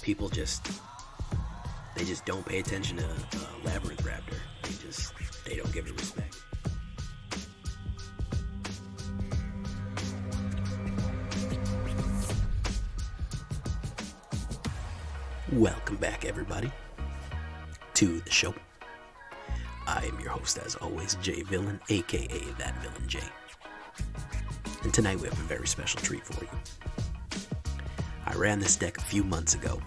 People they just don't pay attention to Labyrinth Raptor. They don't give it respect. Welcome back, everybody, to the show. I am your host, as always, Jay Villain, aka That Villain Jay. And tonight we have a very special treat for you. I ran this deck a few months ago.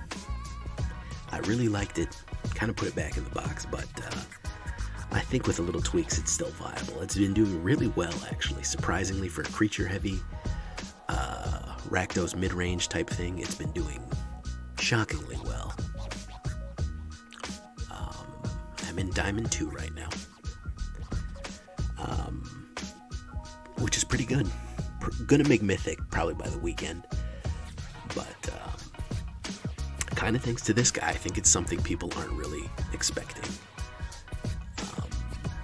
I really liked it, kind of put it back in the box, but I think with a little tweaks it's still viable. It's been doing really well, actually. Surprisingly, for a creature-heavy Rakdos mid-range type thing, it's been doing shockingly well. I'm in Diamond 2 right now, which is pretty good. Gonna make Mythic probably by the weekend, but kind of thanks to this guy, I think it's something people aren't really expecting.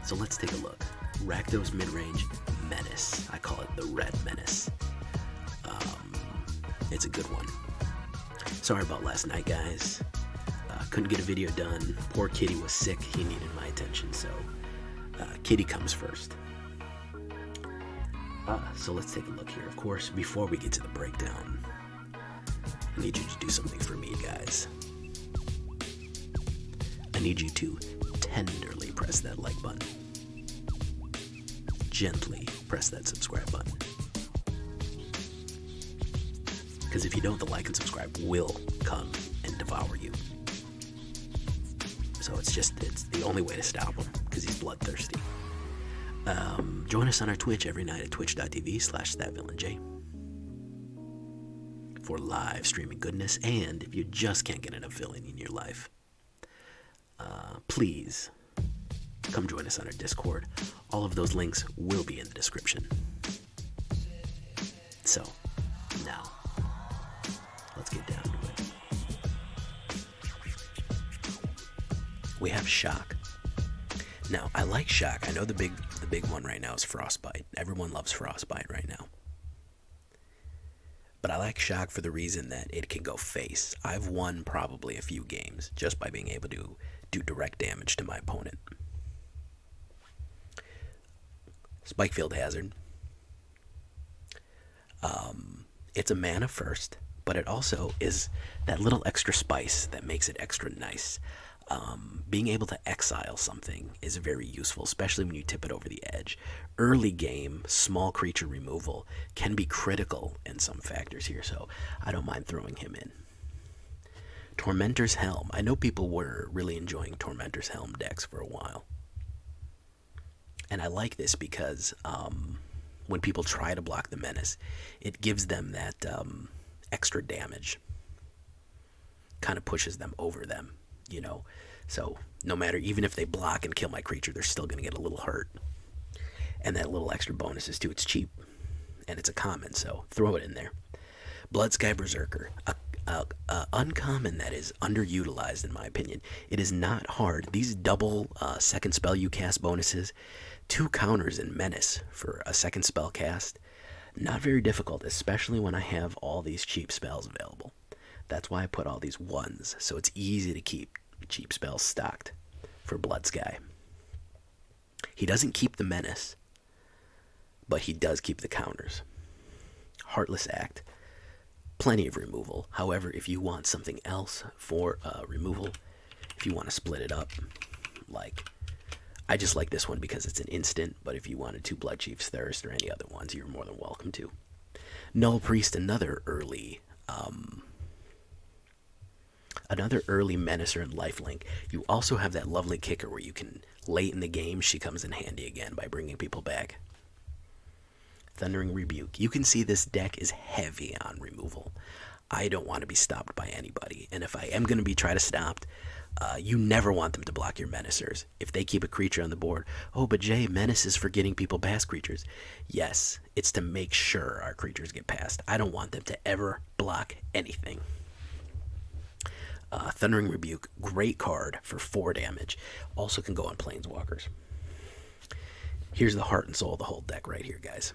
So let's take a look. Rakdos Midrange Menace. I call it the Red Menace. It's a good one. Sorry about last night, guys. Couldn't get a video done. Poor Kitty was sick. He needed my attention, so Kitty comes first. So let's take a look here. Of course, before we get to the breakdown, I need you to do something for me, guys. I need you to tenderly press that like button. Gently press that subscribe button. Because if you don't, the like and subscribe will come and devour you. So it's the only way to stop him, because he's bloodthirsty. Join us on our Twitch every night at twitch.tv/thatvillainj for live streaming goodness. And if you just can't get enough villainy in your life, please come join us on our Discord. All of those links will be in the description. So, now, let's get down to it. We have Shock. Now, I like Shock. I know the big one right now is Frostbite. Everyone loves Frostbite right now. But I like Shock for the reason that it can go face. I've won probably a few games just by being able to do direct damage to my opponent. Spikefield Hazard. It's a mana first, but it also is that little extra spice that makes it extra nice. Being able to exile something is very useful, especially when you tip it over the edge. Early game, small creature removal can be critical in some factors here, so I don't mind throwing him in. Tormentor's Helm. I know people were really enjoying Tormentor's Helm decks for a while. And I like this because when people try to block the Menace, it gives them that extra damage. Kind of pushes them over them, you know. So no matter, even if they block and kill my creature, they're still going to get a little hurt. And that little extra bonus is too. It's cheap. And it's a common, so throw it in there. Bloodsky Berserker. Uncommon that is underutilized in my opinion. It is not hard. These double second spell you cast bonuses, 2 counters in Menace for a second spell cast. Not very difficult, especially when I have all these cheap spells available. That's why I put all these ones, so it's easy to keep cheap spells stocked for Bloodsky. He doesn't keep the Menace, but he does keep the counters. Heartless Act. Plenty of removal. However, if you want something else for removal, if you want to split it up, like, I just like this one because it's an instant, but if you wanted to Bloodchief's Thirst or any other ones, you're more than welcome to. Nullpriest, another early Menacer and lifelink. You also have that lovely kicker where you can, late in the game, she comes in handy again by bringing people back. Thundering Rebuke. You can see this deck is heavy on removal. I don't want to be stopped by anybody, and if I am going to be tried to stopped, you never want them to block your Menacers. If they keep a creature on the board, oh, but Jay, Menace is for getting people past creatures. Yes, it's to make sure our creatures get past. I don't want them to ever block anything. Thundering Rebuke, great card for 4 damage. Also can go on Planeswalkers. Here's the heart and soul of the whole deck right here, guys.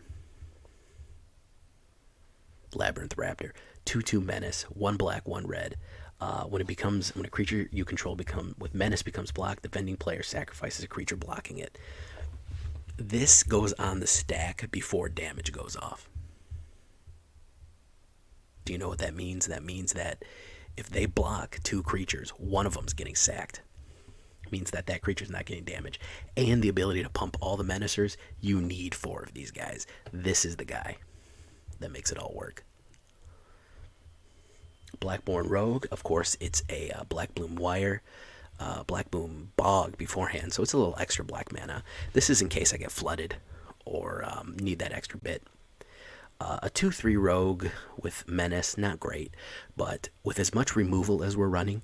Labyrinth Raptor, 2/2 Menace, 1 black, 1 red. When a creature you control with menace becomes blocked, the vending player sacrifices a creature blocking it. This goes on the stack before damage goes off. Do you know what that means? That means that if they block 2 creatures, one of them's getting sacked. It means that that creature's not getting damage. And the ability to pump all the menacers, you need 4 of these guys. This is the guy that makes it all work. Blackborn Rogue, of course, it's a Black Bloom Wire, Black Bloom Bog beforehand, so it's a little extra black mana. This is in case I get flooded or need that extra bit. A 2/3 Rogue with Menace, not great, but with as much removal as we're running,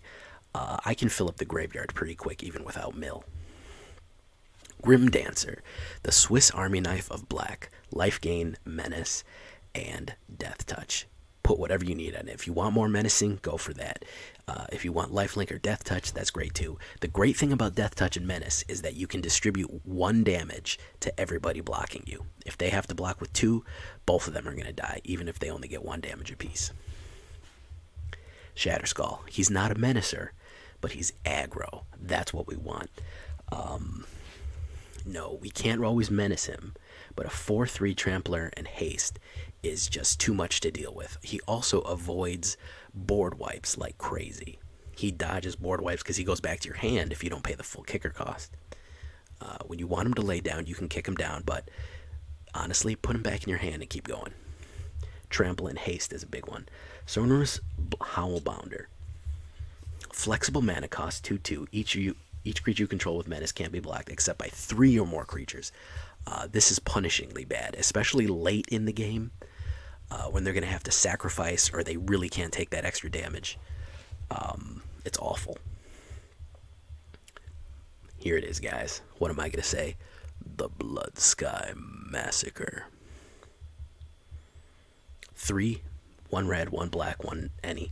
I can fill up the graveyard pretty quick even without mill. Grimdancer, the Swiss Army knife of black, life gain, menace, and death touch. Put whatever you need on it. If you want more menacing, go for that. If you want lifelink or death touch, that's great too. The great thing about death touch and menace is that you can distribute 1 damage to everybody blocking you. If they have to block with 2, both of them are going to die, even if they only get 1 damage apiece. Shatterskull, he's not a menacer, but he's aggro. That's what we want. No, we can't always menace him, but a 4/3 Trampler and haste is just too much to deal with. He also avoids board wipes like crazy. He dodges board wipes because he goes back to your hand if you don't pay the full kicker cost. When you want him to lay down, you can kick him down, but honestly, put him back in your hand and keep going. Trample and haste is a big one. Sonorous Howlbonder. Flexible mana cost 2/2. Each creature you control with menace can't be blocked except by 3 or more creatures. This is punishingly bad, especially late in the game when they're going to have to sacrifice or they really can't take that extra damage. It's awful. Here it is, guys. What am I going to say? The Bloodsky Massacre. 3, 1 red, 1 black, 1 any.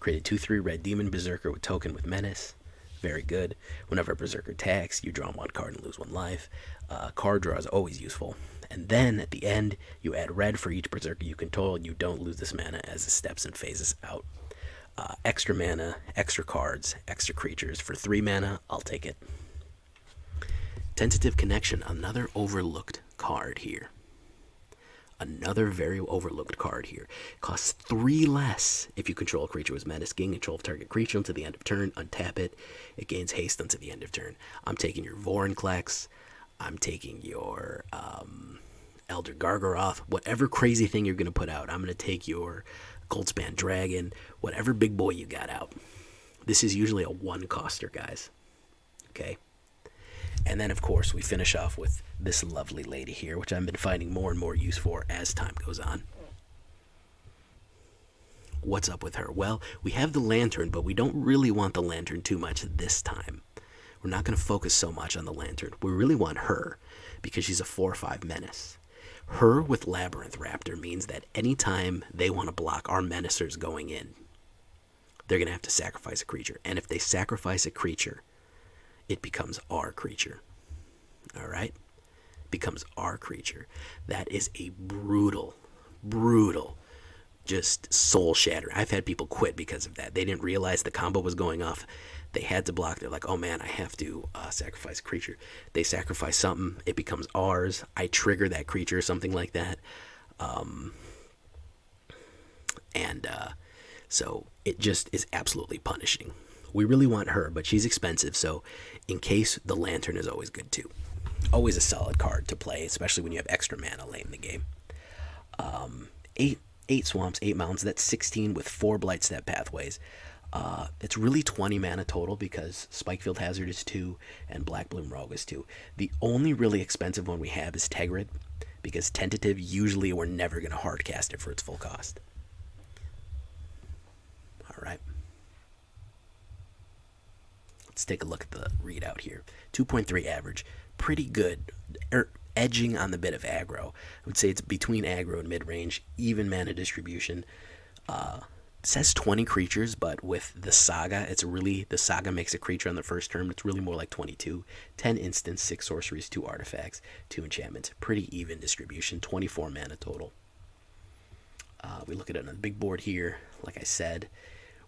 Created 2/3 red demon berserker with token with menace. Very good. Whenever a berserker attacks, you draw 1 card and lose 1 life. Card draw is always useful. And then at the end, you add red for each berserker you control, and you don't lose this mana as it steps and phases out. Extra mana, extra cards, extra creatures. For 3 mana, I'll take it. Tentative Connection, another overlooked card here. Another very overlooked card here. Costs 3 less if you control a creature with menace. Gain control of target creature until the end of turn. Untap it. It gains haste until the end of turn. I'm taking your Vorinclex. I'm taking your Elder Gargaroth. Whatever crazy thing you're going to put out. I'm going to take your Goldspan Dragon. Whatever big boy you got out. This is usually a 1-coster, guys. Okay? And then, of course, we finish off with this lovely lady here, which I've been finding more and more use for as time goes on. What's up with her? Well, we have the Lantern, but we don't really want the Lantern too much this time. We're not going to focus so much on the Lantern. We really want her, because she's a 4/5 menace. Her with Labyrinth Raptor means that anytime they want to block our menacers going in, they're going to have to sacrifice a creature. And if they sacrifice a creature, it becomes our creature. Alright? Becomes our creature. That is a brutal, just soul shatter. I've had people quit because of that. They didn't realize the combo was going off. They had to block. They're like, oh man, I have to sacrifice a creature. They sacrifice something. It becomes ours. I trigger that creature, something like that. So it just is absolutely punishing. We really want her, but she's expensive, so in case, the Lantern is always good too. Always a solid card to play, especially when you have extra mana late in the game. 8 swamps, 8 mountains, that's 16 with 4 Blightstep pathways. It's really 20 mana total because Spikefield Hazard is 2 and Black Bloom Rogue is 2. The only really expensive one we have is Tergrid, because Tentative, usually we're never going to hardcast it for its full cost. Alright. Let's take a look at the readout here. 2.3 average. Pretty good. Edging on the bit of aggro. I would say it's between aggro and mid-range. Even mana distribution. It says 20 creatures, but with the Saga, the Saga makes a creature on the first turn. It's really more like 22. 10 instants, 6 sorceries, 2 artifacts, 2 enchantments. Pretty even distribution. 24 mana total. We look at it on the big board here. Like I said,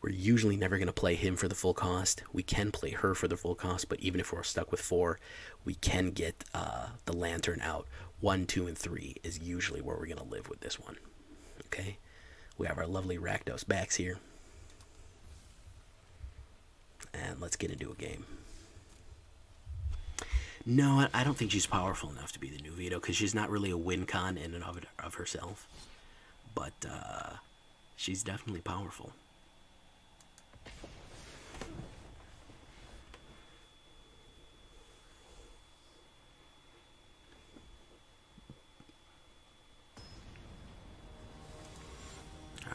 We're usually never going to play him for the full cost. We can play her for the full cost, but even if we're stuck with 4, we can get the Lantern out. 1, 2, and 3 is usually where we're going to live with this one. Okay? We have our lovely Rakdos backs here. And let's get into a game. No, I don't think she's powerful enough to be the new Veto, because she's not really a win con in and of herself. But she's definitely powerful.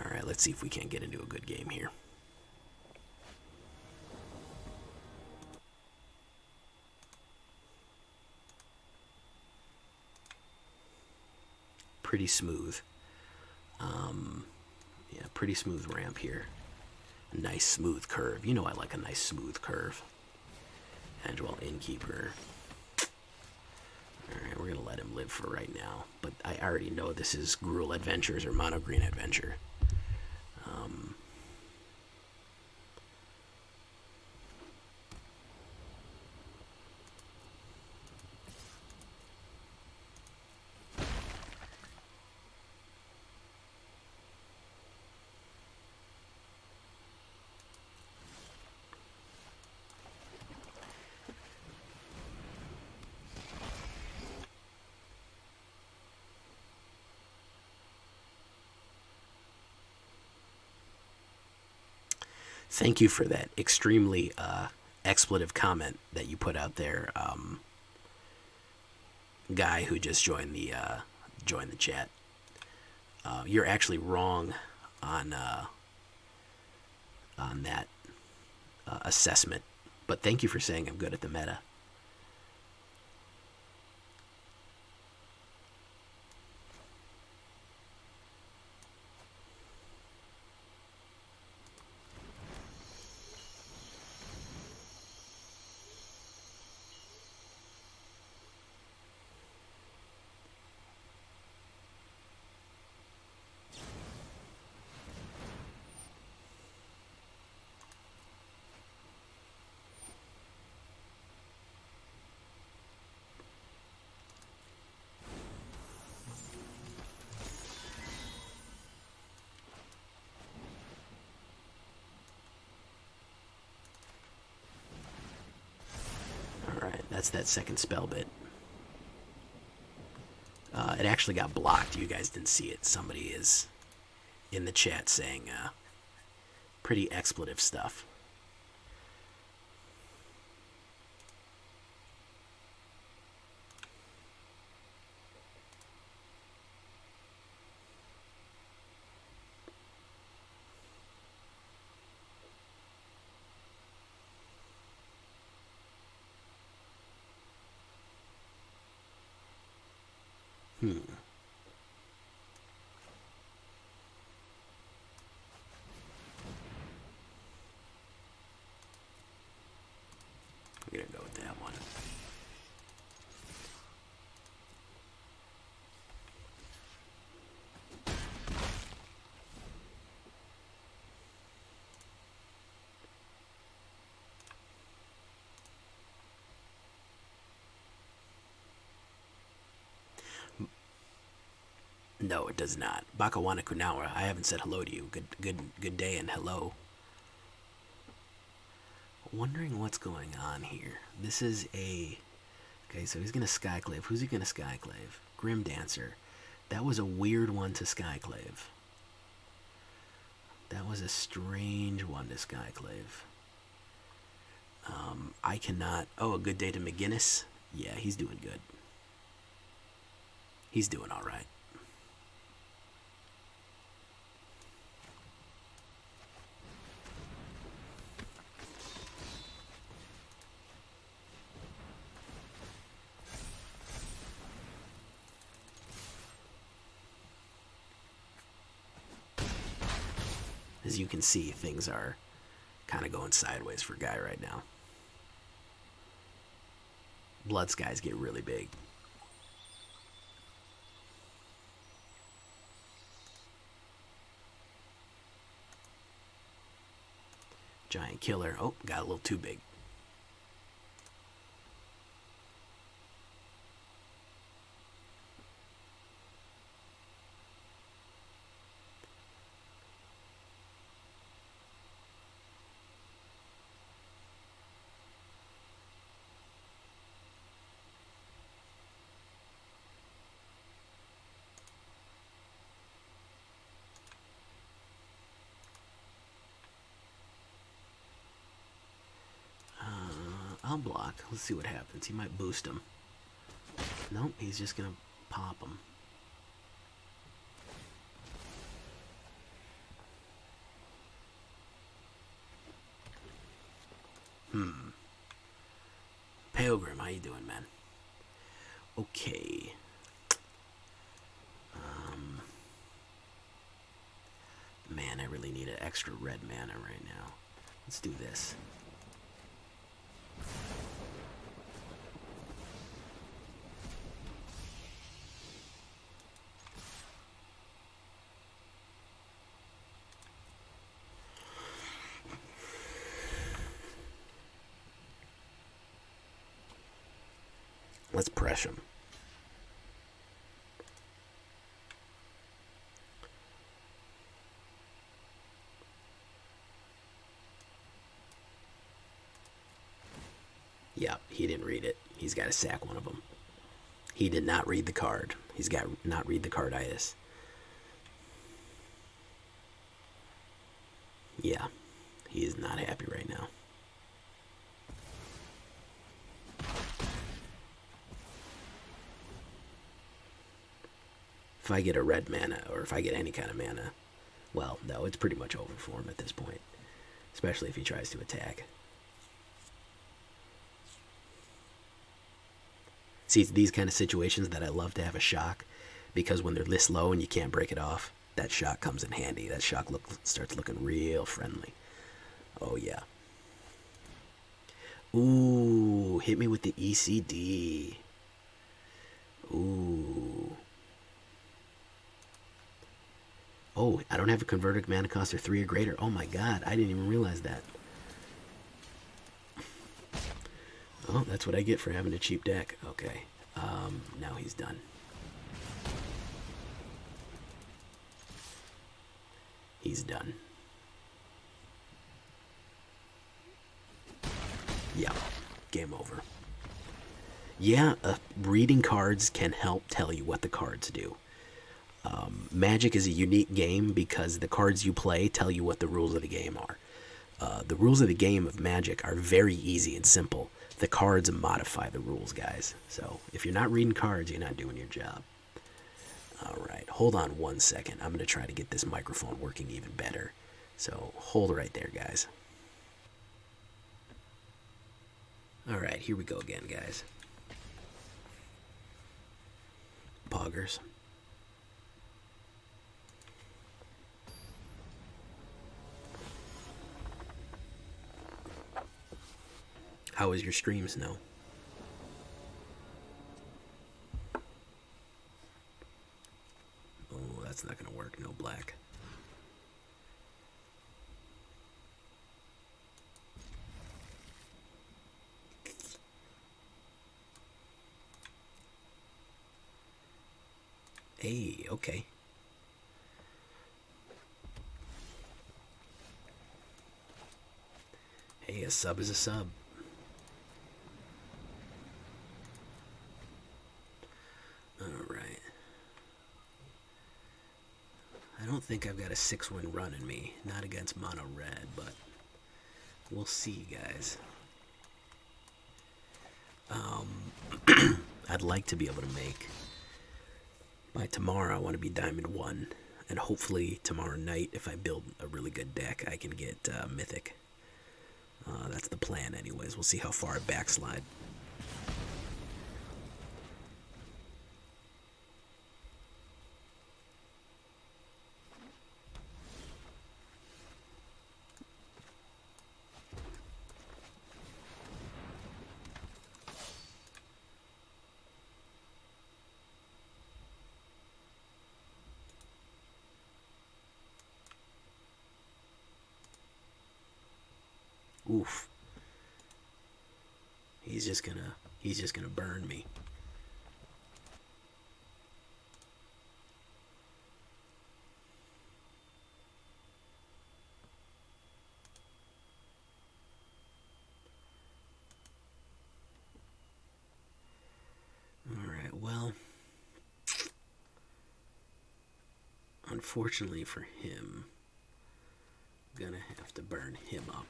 Alright, let's see if we can't get into a good game here. Pretty smooth. Yeah, pretty smooth ramp here. A nice smooth curve. You know I like a nice smooth curve. Angel Innkeeper. Alright, we're gonna let him live for right now. But I already know this is Gruul Adventures or Mono Green Adventure. Thank you for that extremely expletive comment that you put out there, guy who just joined the chat. You're actually wrong on that assessment, but thank you for saying I'm good at the meta. That's that second spell bit. It actually got blocked. You guys didn't see it. Somebody is in the chat saying pretty expletive stuff. I'm gonna go with that one. No, it does not. Bakawana Kunawa, I haven't said hello to you. Good day and hello. Wondering what's going on here. This is a... Okay, so he's going to Skyclave. Who's he going to Skyclave? Grimdancer. That was a weird one to Skyclave. That was a strange one to Skyclave. I cannot... Oh, a good day to McGinnis? Yeah, he's doing good. He's doing alright. As you can see, things are kind of going sideways for Guy right now. Blood skies get really big. Giant killer. Oh, got a little too big. I'll block. Let's see what happens. He might boost him. Nope, he's just gonna pop him. Pilgrim, how you doing, man? Okay. Man, I really need an extra red mana right now. Let's do this. Let's press him. Yeah, he didn't read it. He's got to sack one of them. He did not read the card. He's got to not read the carditis. Yeah, he is not happy right now. If I get a red mana, or if I get any kind of mana, well, no, it's pretty much over for him at this point. Especially if he tries to attack. See, it's these kind of situations that I love to have a shock, because when they're this low and you can't break it off, that shock comes in handy. That shock starts looking real friendly. Oh, yeah. Ooh, hit me with the ECD. Ooh. Oh, I don't have a converted mana cost or 3 or greater. Oh my god, I didn't even realize that. Oh, that's what I get for having a cheap deck. Okay. Now he's done. He's done. Yeah, game over. Yeah, reading cards can help tell you what the cards do. Magic is a unique game because the cards you play tell you what the rules of the game are. The rules of the game of Magic are very easy and simple. The cards modify the rules, guys. So if you're not reading cards, you're not doing your job. Alright, hold on 1 second. I'm going to try to get this microphone working even better. So hold right there, guys. Alright, here we go again, guys. Poggers. How was your stream, Snow? Oh, that's not gonna work. No black. Hey, okay. Hey, a sub is a sub. Alright. I don't think I've got a 6-win run in me. Not against mono red, but we'll see, guys. I'd like to be able to make... By tomorrow, I want to be Diamond 1. And hopefully tomorrow night, if I build a really good deck, I can get Mythic. That's the plan anyways. We'll see how far I backslide. Oof. He's just gonna burn me. Alright, well, unfortunately for him, I'm gonna have to burn him up.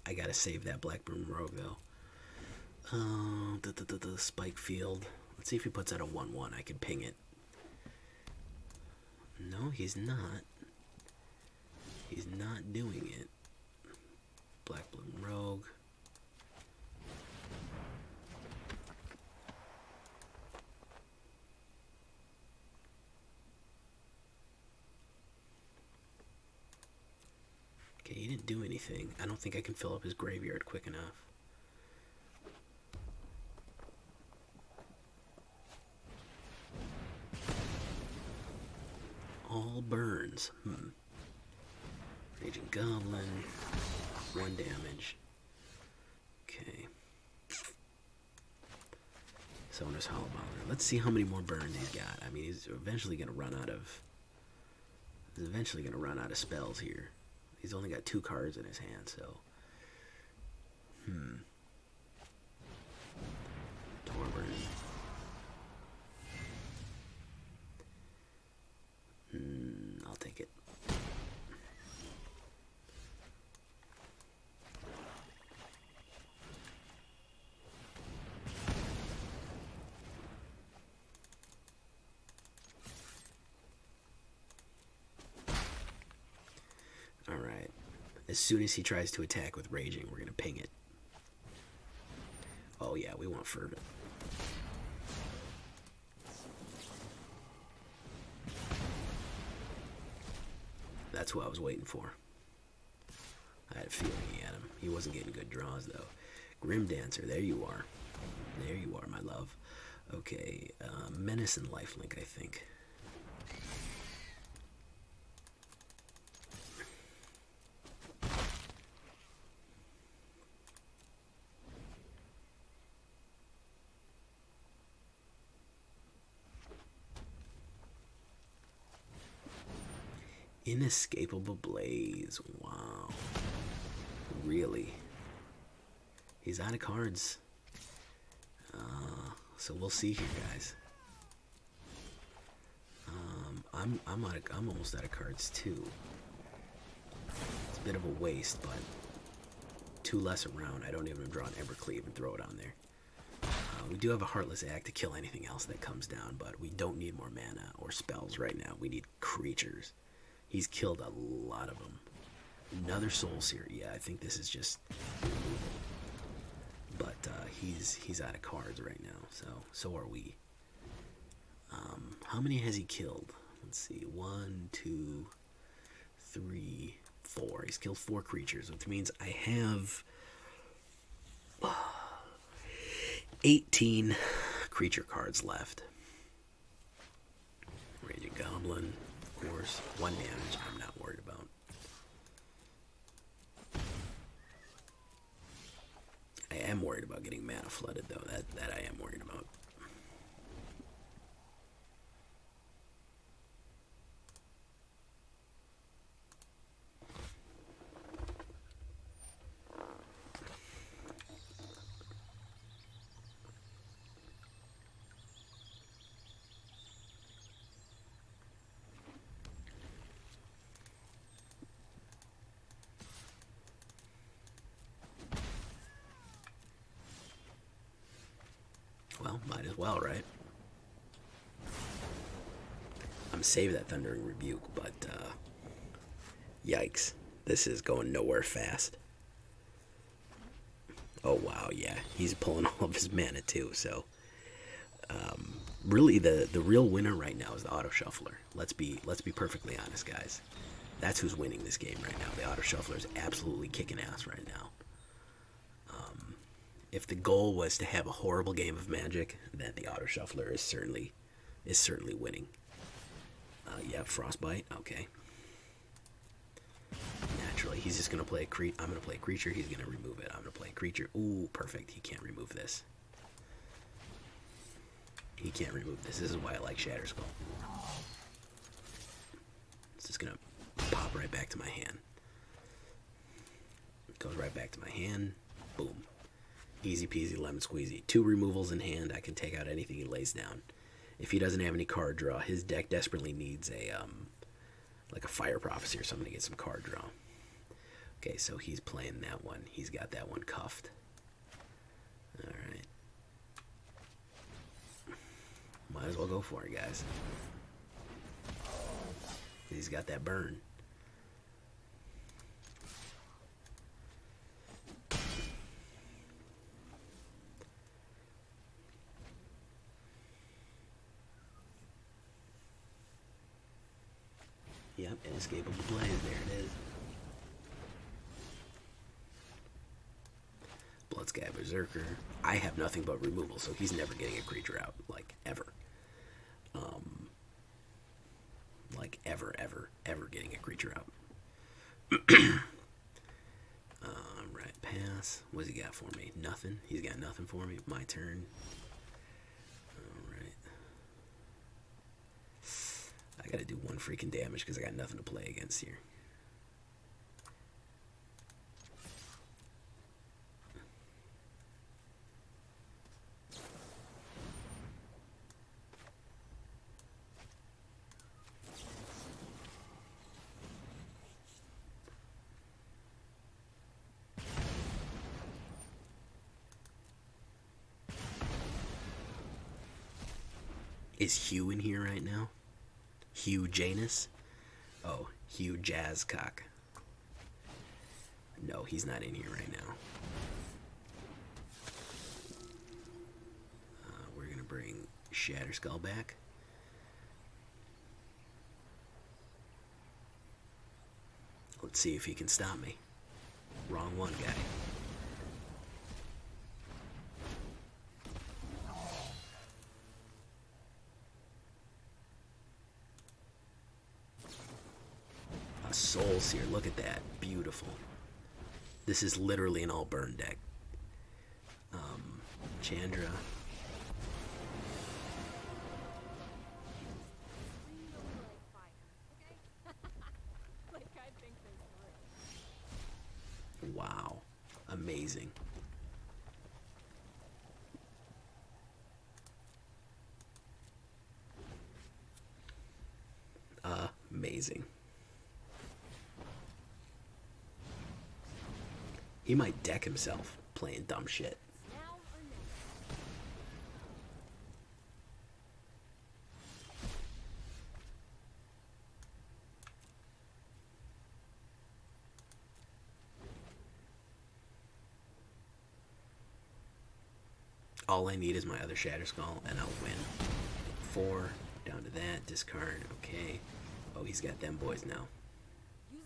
I gotta save that Blackburn Rogue though. The Spikefield. Let's see if he puts out a 1/1. I can ping it. No, he's not. He's not doing it. Blackburn Rogue. Okay, he didn't do anything. I don't think I can fill up his graveyard quick enough. All burns. Raging Goblin. 1 damage. Okay. Sonorous Howlbonder. Let's see how many more burns he's got. I mean, he's eventually going to run out of... He's eventually going to run out of spells here. He's only got 2 cards in his hand, so... Torburn. I'll take it. Alright. As soon as he tries to attack with Raging, we're going to ping it. Oh yeah, we want Fervent. That's what I was waiting for. I had a feeling he had him. He wasn't getting good draws, though. Grimdancer, there you are. There you are, my love. Okay, Menace and Lifelink, I think. Inescapable Blaze. Wow. Really? He's out of cards. So we'll see here, guys. I'm almost out of cards too. It's a bit of a waste, but 2 less around. I don't even draw an Evercleave and throw it on there. We do have a Heartless Act to kill anything else that comes down, but we don't need more mana or spells right now. We need creatures. He's killed a lot of them. Another Soul Seer. Yeah, I think this is just... But he's out of cards right now, so are we. How many has he killed? Let's see. 1, 2, 3, 4. He's killed 4 creatures, which means I have 18 creature cards left. Raging Goblin, of course. 1 damage, I'm not worried about. I am worried about getting mana flooded, though. That I am worried about. Well, might as well, right? I'm saving that Thundering Rebuke, but yikes. This is going nowhere fast. Oh, wow, yeah. He's pulling all of his mana, too, so... really, the real winner right now is the Auto Shuffler. Let's be perfectly honest, guys. That's who's winning this game right now. The Auto Shuffler is absolutely kicking ass right now. If the goal was to have a horrible game of Magic, then the Auto Shuffler is certainly winning. Yeah, Frostbite. Okay. Naturally, he's just gonna play a creature. I'm gonna play a creature. He's gonna remove it. I'm gonna play a creature. Ooh, perfect. He can't remove this. He can't remove this. This is why I like Shatterskull. It's just gonna pop right back to my hand. It goes right back to my hand. Boom. Easy peasy lemon squeezy. 2 removals in hand. I can take out anything he lays down. If he doesn't have any card draw, his deck desperately needs a like a Fire Prophecy or something to get some card draw. Okay, so he's playing that one. He's got that one cuffed. All right. Might as well go for it, guys. He's got that burn. Yep, inescapable blaze. There it is. Bloodsky Berserker. I have nothing but removal, so he's never getting a creature out, like ever. Like ever getting a creature out. Right, pass. What's he got for me? Nothing. He's got nothing for me. My turn. Alright. I gotta do 1 freaking damage because I got nothing to play against here. Is Hugh in here right now? Hugh Janus? Oh, Hugh Jazzcock. No, he's not in here right now. We're going to bring Shatterskull back. Let's see if he can stop me. Wrong one, guy. Soul Seer, look at that. Beautiful. This is literally an all burn deck. Chandra. Wow. Amazing. Amazing. He might deck himself playing dumb shit. All I need is my other Shatterskull, and I'll win. 4, down to that, discard, okay. Oh, he's got them boys now.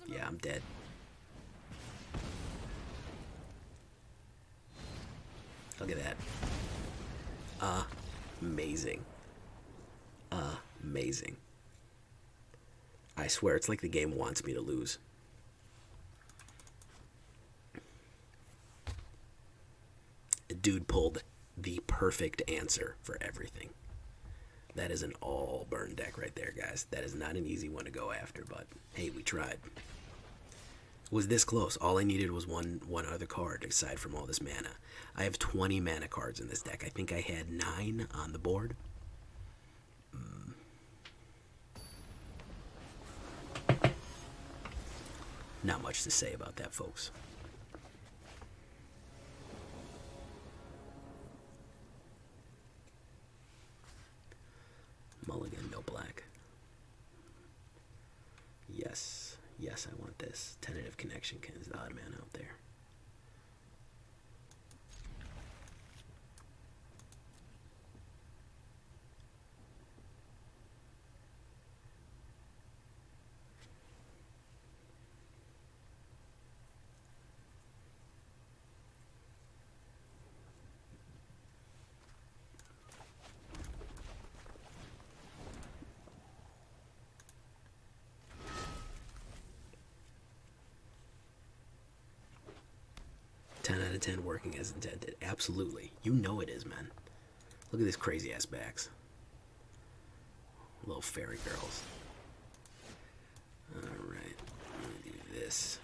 Yeah, I'm dead. Look at that. Amazing. Amazing. I swear, it's like the game wants me to lose. Dude pulled the perfect answer for everything. That is an all burn deck right there, guys. That is not an easy one to go after, but hey, we tried. It was this close. All I needed was one other card aside from all this mana. I have 20 mana cards in this deck. I think I had 9 on the board. Not much to say about that, folks. Mulligan, no black. Yes. Yes, I want this. Tentative Connection is the odd man out there. of 10 working as intended. Absolutely. You know it is, man. Look at this crazy ass backs. Little fairy girls. Alright. I'm gonna do this.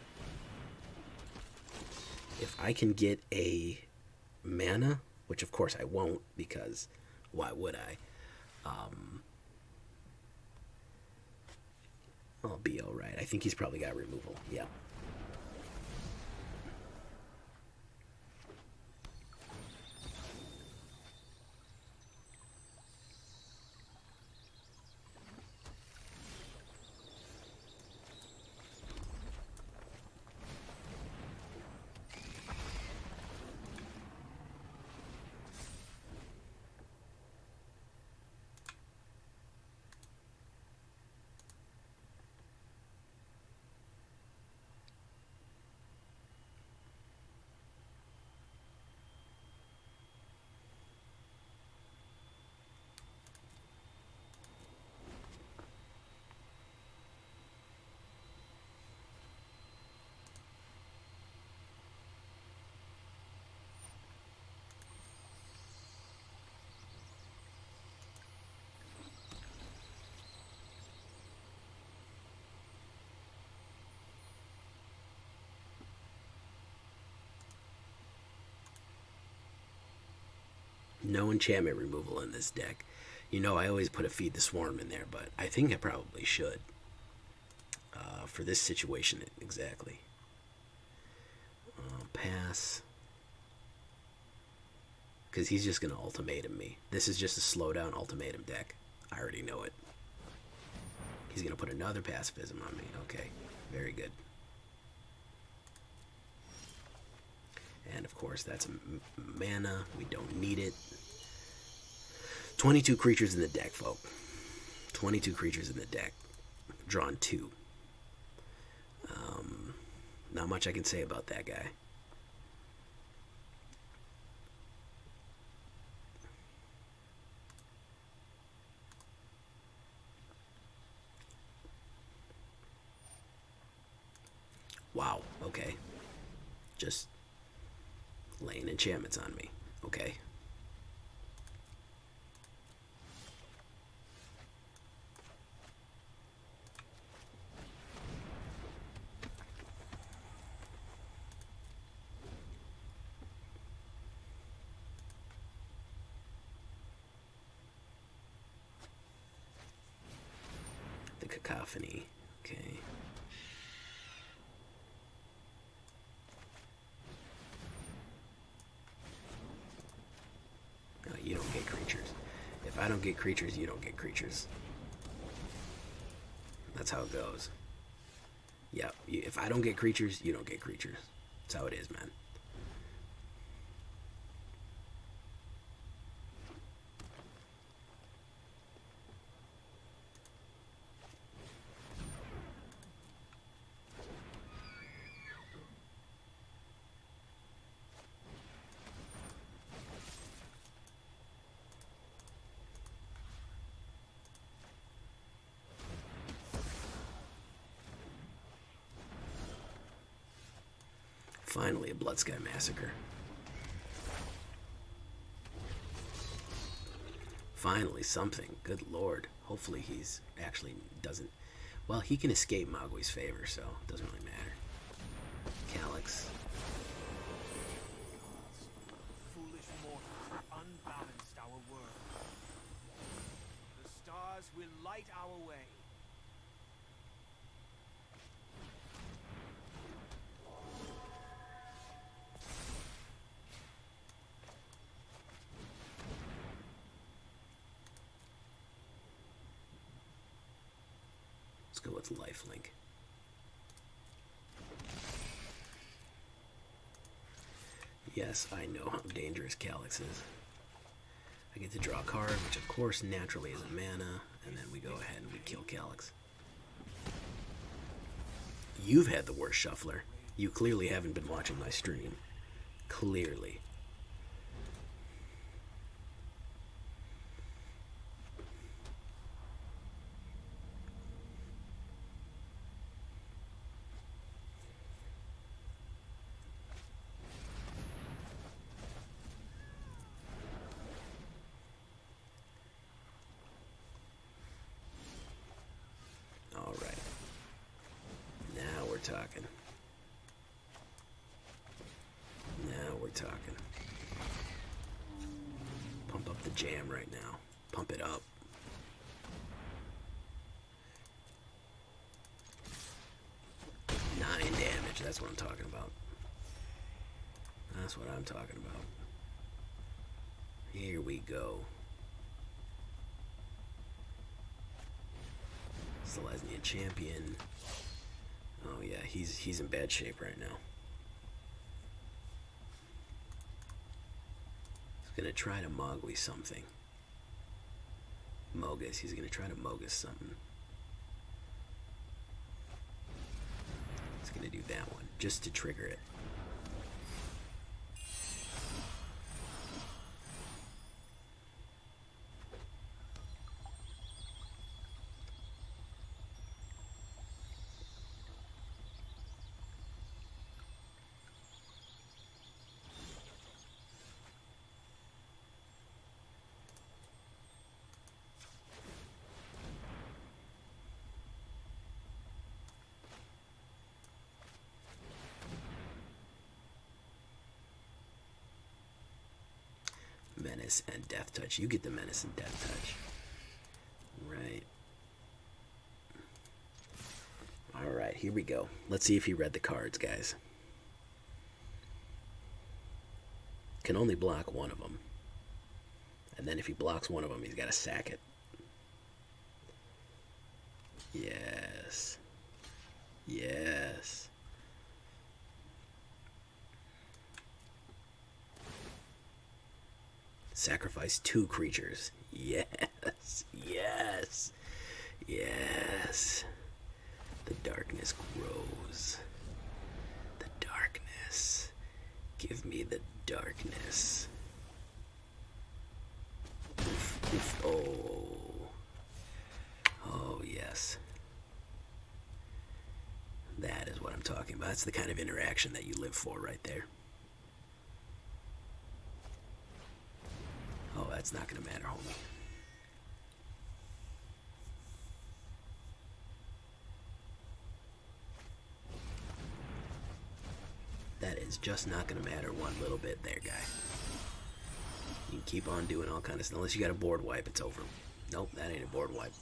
If I can get a mana, which of course I won't, because why would I? I'll be alright. I think he's probably got removal. Yeah. No enchantment removal in this deck. You know, I always put a Feed the Swarm in there, but I think I probably should. For this situation, exactly. Pass. Because he's just going to ultimatum me. This is just a slowdown ultimatum deck. I already know it. He's going to put another pacifism on me. Okay, very good. And of course, that's a mana. We don't need it. 22 creatures in the deck, folk. 22 creatures in the deck. Drawn 2. Not much I can say about that guy. Wow, okay. Just laying enchantments on me. Okay. The cacophony. Okay. You don't get creatures. If I don't get creatures, you don't get creatures. That's how it goes. Yeah, if I don't get creatures, you don't get creatures. That's how it is, man. Finally, a Bloodsky Massacre. Finally, something. Good lord. Hopefully he's actually doesn't... Well, he can escape Magui's favor, so it doesn't really matter. Calyx. Foolish mortals unbalanced our world. The stars will light our way. Let's go with lifelink. Yes, I know how dangerous Calyx is. I get to draw a card, which of course naturally is a mana, and then we go ahead and we kill Calyx. You've had the worst shuffler. You clearly haven't been watching my stream. Clearly. talking. Now we're talking. Pump up the jam right now. Pump it up. Nine damage, that's what I'm talking about. That's what I'm talking about. Here we go. Selesnya champion. Oh yeah, he's in bad shape right now. He's gonna try to Mogli something. Mogus, he's gonna try to Mogus something. He's gonna do that one, just to trigger it. Menace and Death Touch. You get the Menace and Death Touch. Right. Alright, here we go. Let's see if he read the cards, guys. Can only block one of them. And then if he blocks one of them, he's got to sack it. Yes. Yes. Sacrifice 2 creatures. Yes. Yes. Yes. The darkness grows. The darkness. Give me the darkness. Oof, oof. Oh. Oh, yes. That is what I'm talking about. That's the kind of interaction that you live for right there. Oh, that's not going to matter, homie. That is just not going to matter one little bit there, guy. You can keep on doing all kind of stuff. Unless you got a board wipe, it's over. Nope, that ain't a board wipe.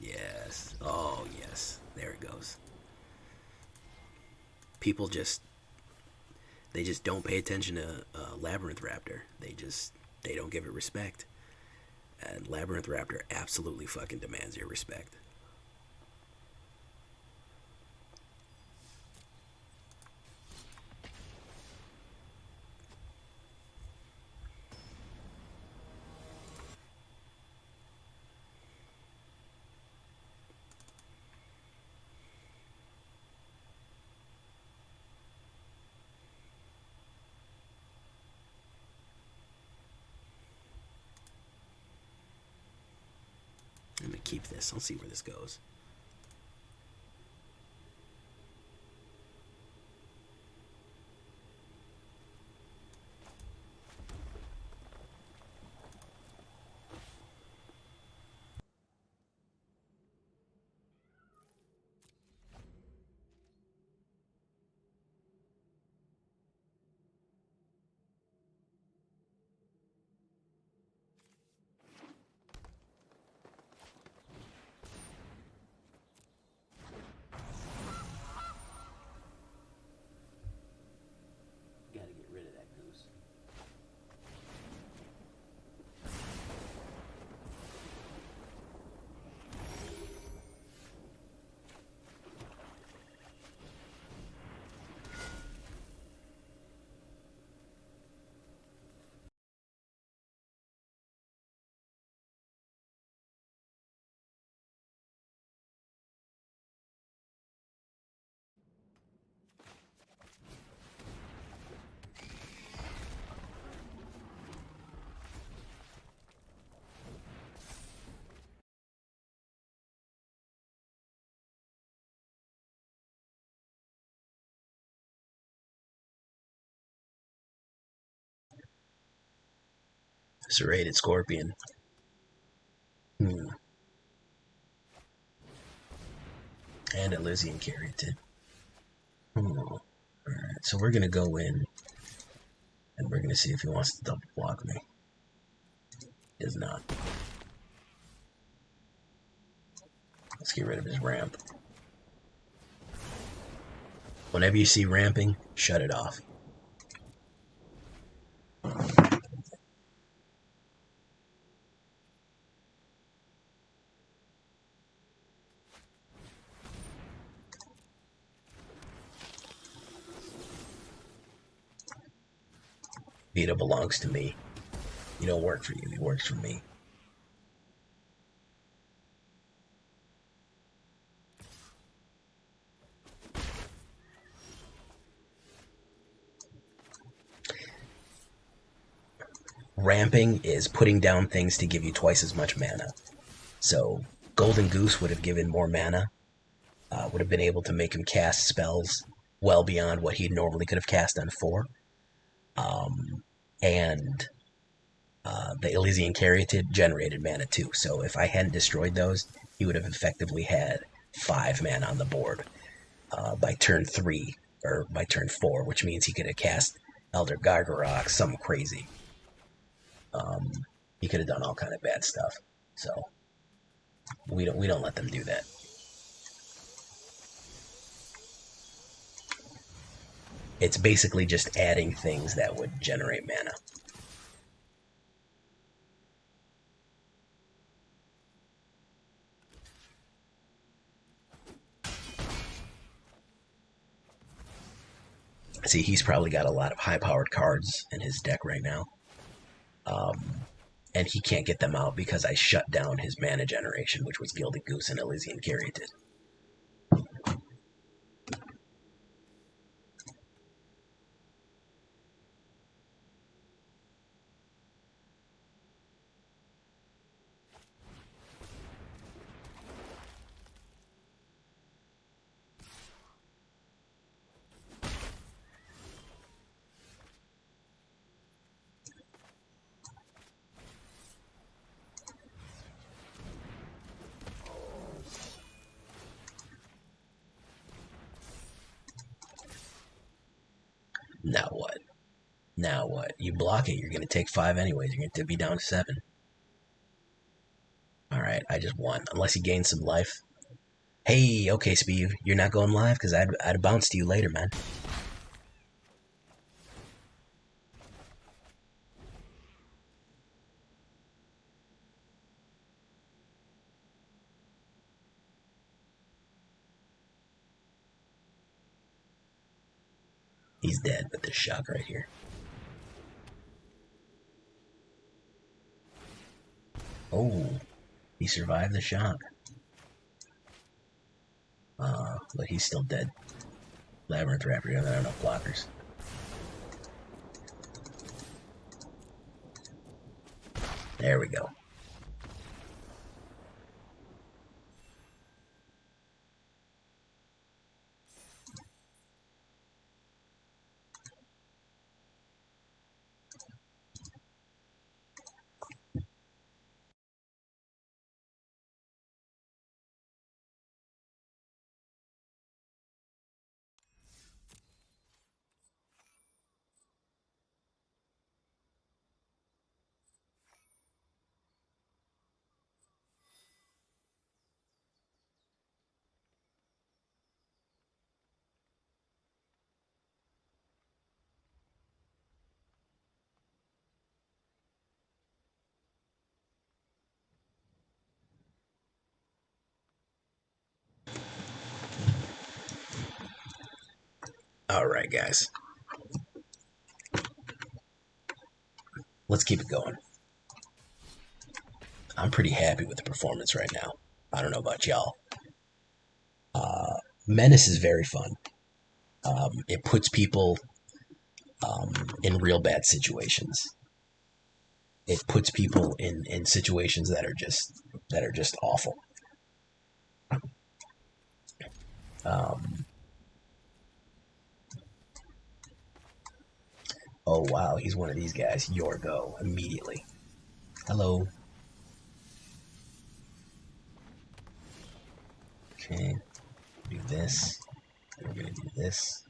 Yes. Oh, yes. There it goes. People just... They just don't pay attention to Labyrinth Raptor. They don't give it respect. And Labyrinth Raptor absolutely fucking demands your respect. I'm gonna keep this. I'll see where this goes. Gotta get rid of that goose. Serrated Scorpion. Hmm. And Elysian Caryatid. Alright, so we're gonna go in and we're gonna see if he wants to double block me. He does not. Let's get rid of his ramp. Whenever you see ramping, shut it off. Vita belongs to me. He don't work for you, he works for me. Ramping is putting down things to give you twice as much mana. So Golden Goose would have given more mana, would have been able to make him cast spells well beyond what he normally could have cast on 4. And the Elysian Caryatid generated mana too. So if I hadn't destroyed those, he would have effectively had 5 mana on the board by turn 3 or by turn 4, which means he could have cast Elder Gargarok, something crazy. He could have done all kind of bad stuff. So we don't let them do that. It's basically just adding things that would generate mana. See, he's probably got a lot of high-powered cards in his deck right now. And he can't get them out because I shut down his mana generation, which was Gilded Goose and Elysian Caryatid. Now what? Now what? You block it, you're going to take 5 anyways. You're going to be down to 7. Alright, I just won. Unless he gains some life. Hey, okay, Speed, you're not going live? Because I'd bounce to you later, man. He's dead with this shock right here. Oh, he survived the shock. But he's still dead. Labyrinth Raptor, there are no blockers. There we go. Alright, guys. Let's keep it going. I'm pretty happy with the performance right now. I don't know about y'all. Menace is very fun. It puts people in real bad situations. It puts people in situations that are just awful. Oh wow, he's one of these guys. Your go immediately. Hello. Okay. this. We're gonna do this.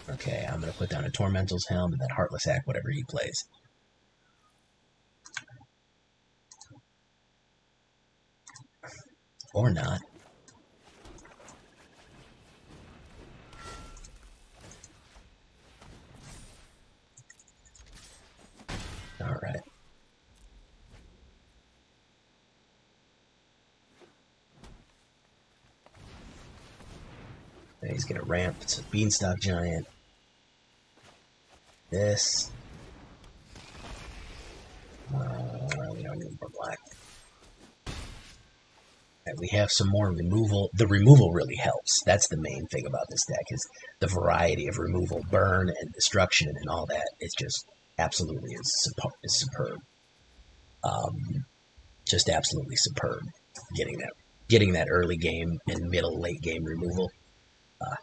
Okay, I'm gonna put down a Tormentor's Helm and then Heartless Act, whatever he plays. Or not. Alright. He's gonna ramp. It's a Beanstalk Giant. This. We don't need more black. And we have some more removal. The removal really helps. That's the main thing about this deck, is the variety of removal, burn and destruction and all that. It's just absolutely is superb. Just absolutely superb. Getting that early game and middle late game removal,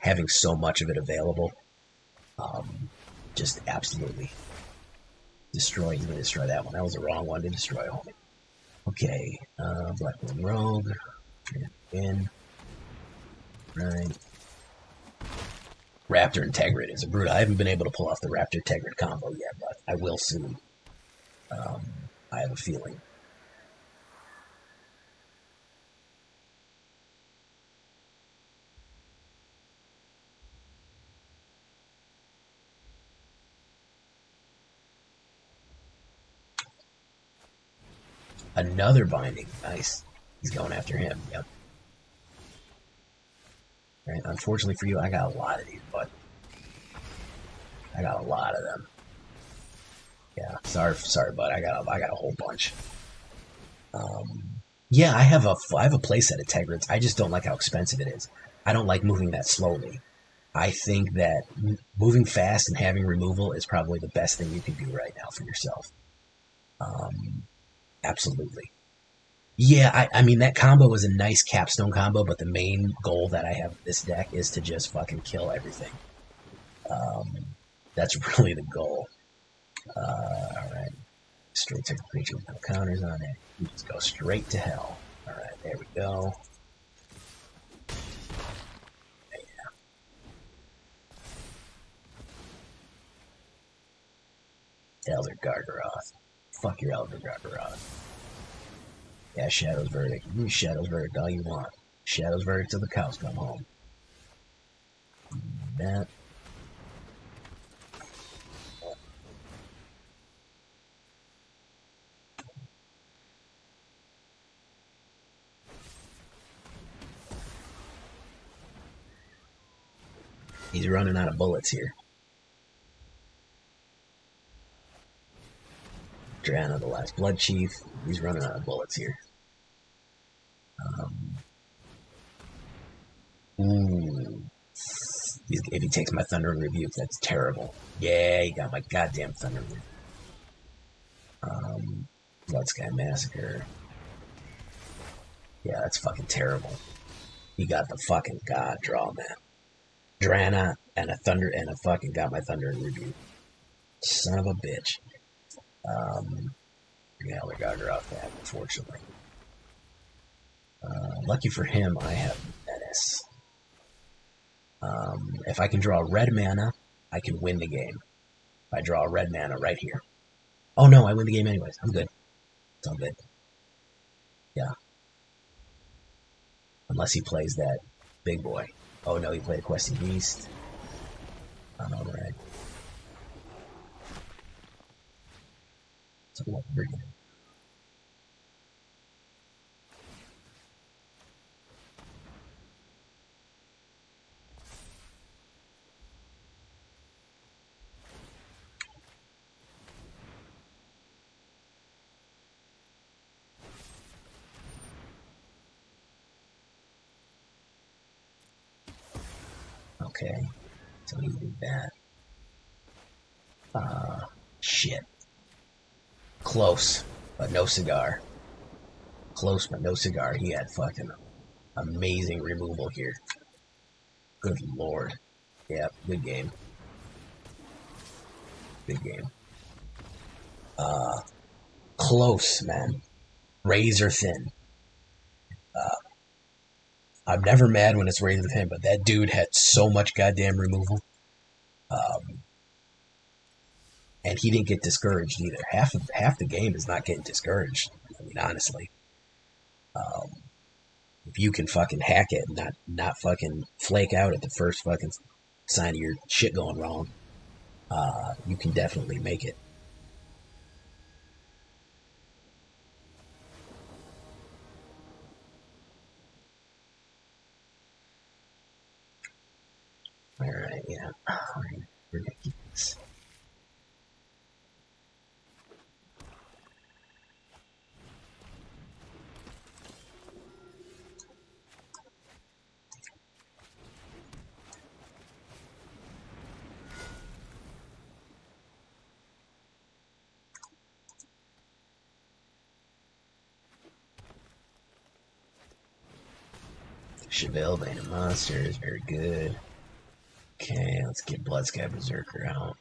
having so much of it available, just absolutely destroy. He's gonna destroy that one. That was the wrong one to destroy, homie. Okay, Blackmoon Rogue, in, right. Raptor and Tergrid is a brute. I haven't been able to pull off the Raptor Tergrid combo yet, but I will soon. I have a feeling. Another binding. Nice. He's going after him. Yep. Right. Unfortunately for you, I got a lot of these, but I got a lot of them. Yeah. Sorry, bud. I got a whole bunch. Yeah, I have a playset of Tegrids. I just don't like how expensive it is. I don't like moving that slowly. I think that moving fast and having removal is probably the best thing you can do right now for yourself. Absolutely. Yeah, I mean, that combo is a nice capstone combo, but the main goal that I have with this deck is to just fucking kill everything. That's really the goal. Alright. Straight to creature with no counters on it. You just go straight to hell. Alright, there we go. Yeah. Elder Gargaroth. Fuck your Elder Gargaroth. Yeah, Shadow's Verdict. You use Shadow's Verdict all you want. Shadow's Verdict till the cows come home. That. He's running out of bullets here. Drana, the last Blood Chief. He's running out of bullets here. Ooh. If he takes my Thundering Rebuke, that's terrible. Yeah, he got my goddamn Thundering Rebuke. Bloodsky Massacre. Yeah, that's fucking terrible. He got the fucking god draw, man. Drana and a fucking got my Thundering Rebuke. Son of a bitch. Yeah, we got her off that, unfortunately. Lucky for him, I have Menace. If I can draw red mana, I can win the game. If I draw a red mana right here. Oh no, I win the game anyways. I'm good. It's all good. Yeah. Unless he plays that big boy. Oh no, he played a Questing Beast. Alright. So what we're gonna. Okay, so he did that. Shit. Close, but no cigar. Close, but no cigar. He had fucking amazing removal here. Good lord. Yeah, good game. Good game. Close, man. Razor thin. I'm never mad when it's raised with him, but that dude had so much goddamn removal. Um, and he didn't get discouraged either. Half the game is not getting discouraged. I mean, honestly, um, if you can fucking hack it and not fucking flake out at the first fucking sign of your shit going wrong, you can definitely make it. All right, yeah. All right, we're gonna keep this. Chevelle Bane of Monsters, very good. Okay, let's get Bloodsky Berserker out.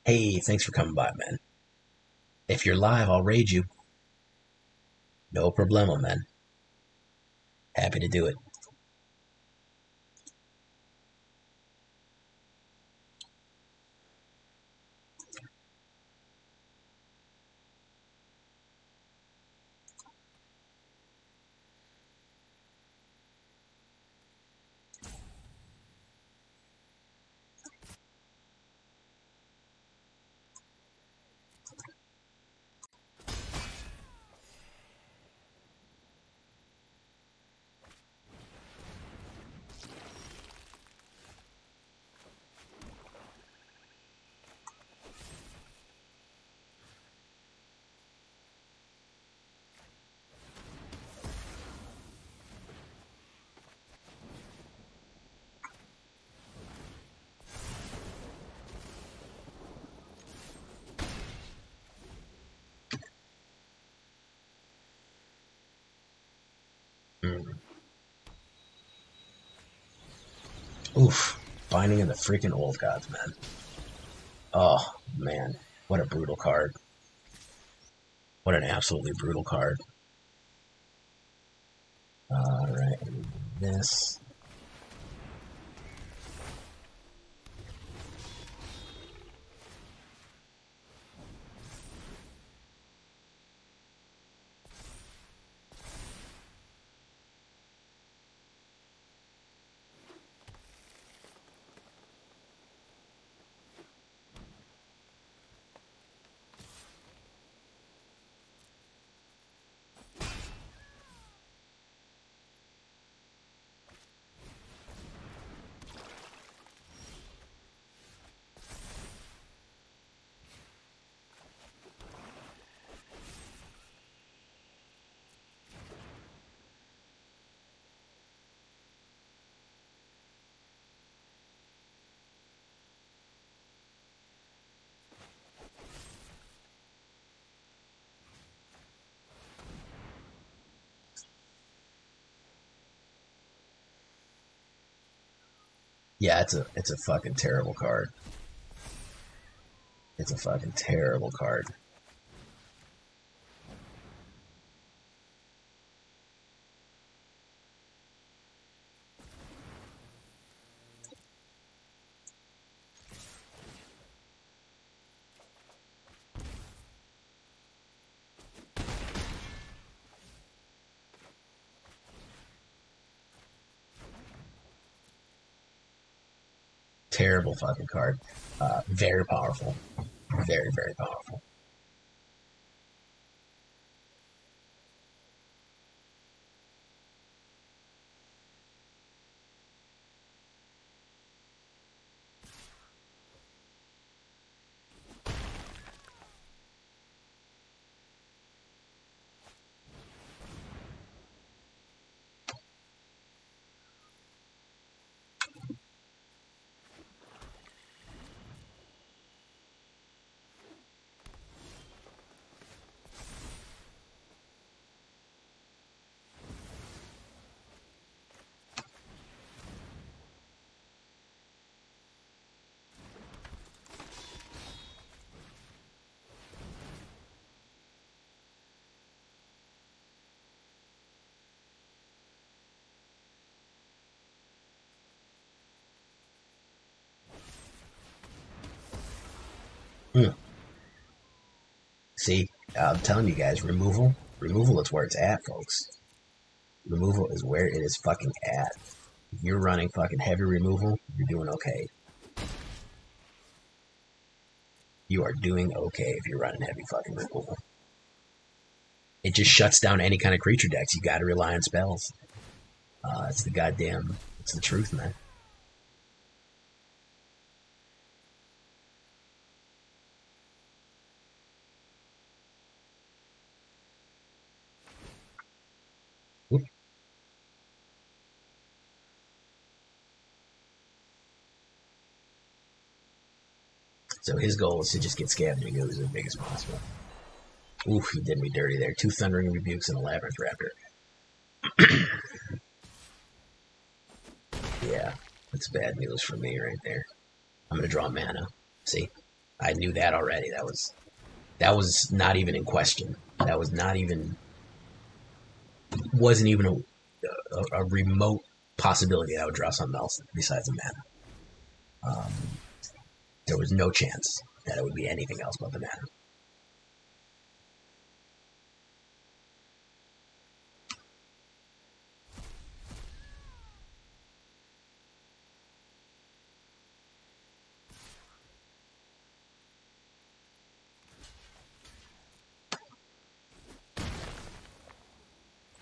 Hey, thanks for coming by, man. If you're live, I'll raid you. No problemo, man. Happy to do it. Mm. Oof. Binding of the freaking old gods, man. Oh, man. What a brutal card. What an absolutely brutal card. Alright, this. Yeah, it's a fucking terrible card. It's a fucking terrible card. Terrible fucking card. Very powerful. Very, very powerful. Mm. See, I'm telling you guys, removal is where it's at, folks. Removal is where it is fucking at. If you're running fucking heavy removal, you're doing okay. You are doing okay if you're running heavy fucking removal. It just shuts down any kind of creature decks. You gotta rely on spells. It's the goddamn, it's the truth, man. Oop. So his goal is to just get Scavenging Ooze as big as possible. Oof, he did me dirty there. 2 Thundering Rebukes and a Labyrinth Raptor. Yeah, that's bad news for me right there. I'm gonna draw mana. See, I knew that already. That was not even in question. That was not even wasn't even a remote possibility that I would draw something else besides a mana. There was no chance that it would be anything else but the mana.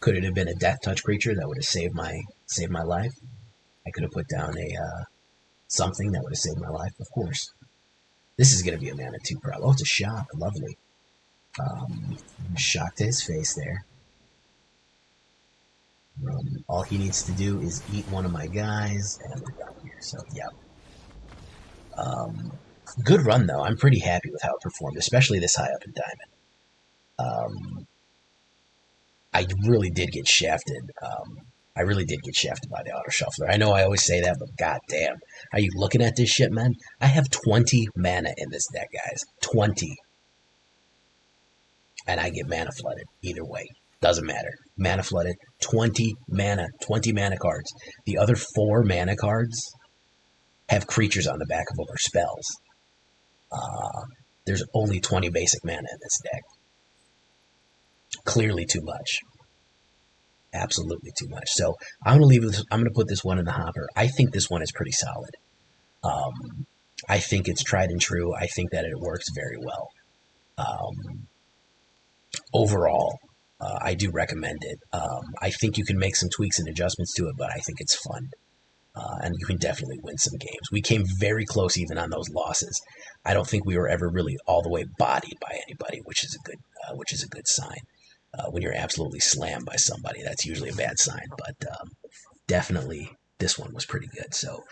Could it have been a death touch creature that would have saved my life? I could have put down a something that would have saved my life, of course. This is going to be a mana 2 problem. Oh, it's a shock. Lovely. Shock to his face there. All he needs to do is eat one of my guys, and we're done here. So, yeah. Good run, though. I'm pretty happy with how it performed, especially this high up in Diamond. I really did get shafted. I really did get shafted by the auto shuffler. I know I always say that, but goddamn, are you looking at this shit, man? I have 20 mana in this deck, guys. 20. And I get mana flooded either way. Doesn't matter. Mana flooded, 20 mana, 20 mana cards. The other 4 mana cards have creatures on the back of them or spells. There's only 20 basic mana in this deck. Clearly too much. Absolutely too much. So I'm gonna leave this. I'm gonna put this one in the hopper. I think this one is pretty solid. I think it's tried and true. I think that it works very well. Overall, I do recommend it. I think you can make some tweaks and adjustments to it, but I think it's fun. And you can definitely win some games. We came very close even on those losses. I don't think we were ever really all the way bodied by anybody, which is a good sign. When you're absolutely slammed by somebody, that's usually a bad sign. But definitely, this one was pretty good. So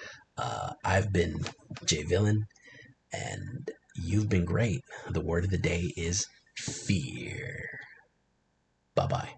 I've been Jay Villain, and you've been great. The word of the day is fear. Bye bye.